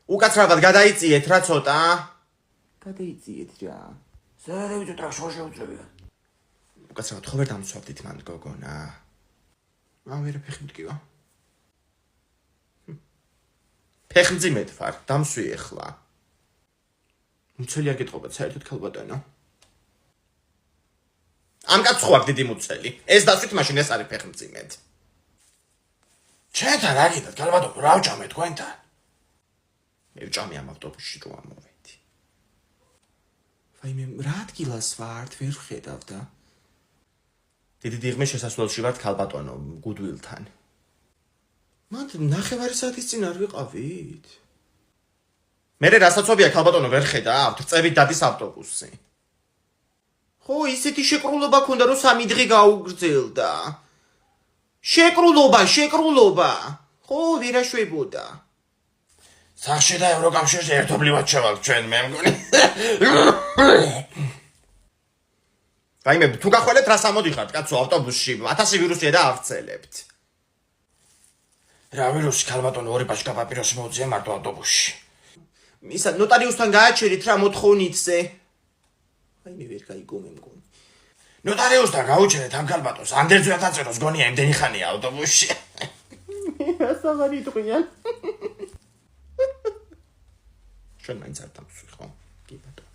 უკაცრავად გადაიწიეთ რა ცოტა. გადაიწიეთ რა. სადავით რა შეუძლებია. უკაცრავად ხო ვერ დამცვავდით მან გოგონა. ამ ვერა ფეხი მткиვა. ფეხმძიმედ ვარ, დამსვი ეხლა. მუცელი არ გეტყობათ საერთოდ ქალბატონო. ამ კაცს ხო აქვს დიდი მუცელი. ეს დასვით მაშინ ეს არის ფეხმძიმედ. ჩემთან რა გინდათ ქალბატონო, რა ვჭამე თქვენთან? მე ვჭამე ამ ავტობუსში რომ ამოვედი. ვაიმე, რა ადგილას ვართ, ვერ ვხედავ და. დიდი დიღმის შესასვლელში ვართ ქალბატონო, გუდვილთან. მანდ ნახევარი საათის წინ არ ვიყავით? მერე რასაცობია ქალბატონო ვერ ხედავთ, წევით დადის ავტობუსი. ხო, ისეთი შეკრულობა ქონდა, რომ 3 დღე გაუგრძელდა. შეკრულობა. ხო, ვერა შვებოდა. სახში და ევროკავშირში ერთობლივად შევალთ ჩვენ მე მგონი. ვაიმე, თუ გახვალეთ რას ამოდიხართ კაცო ავტობუსში, 1000 ვირუსია და ავრცელებთ. რა ვირუსი ქალბატონო, ორი ბაშკა პაპიროსი მოუწია მარტო ავტობუსში. ისა ნოტარიუსთან გააჩერით რა მოთხოვნითზე. ვაიმე, ვერ გაიგო მე მგონი. ნოტარიუსთან გაუჩერეთ ამ ქალბატონს, ანდერძვე ათაწეროს გონია იმდენი ხანია ავტობუსში. ასაღარი ტყვიან. ჩვენ მაინც არ დამსვი ხო? კი ბატონო.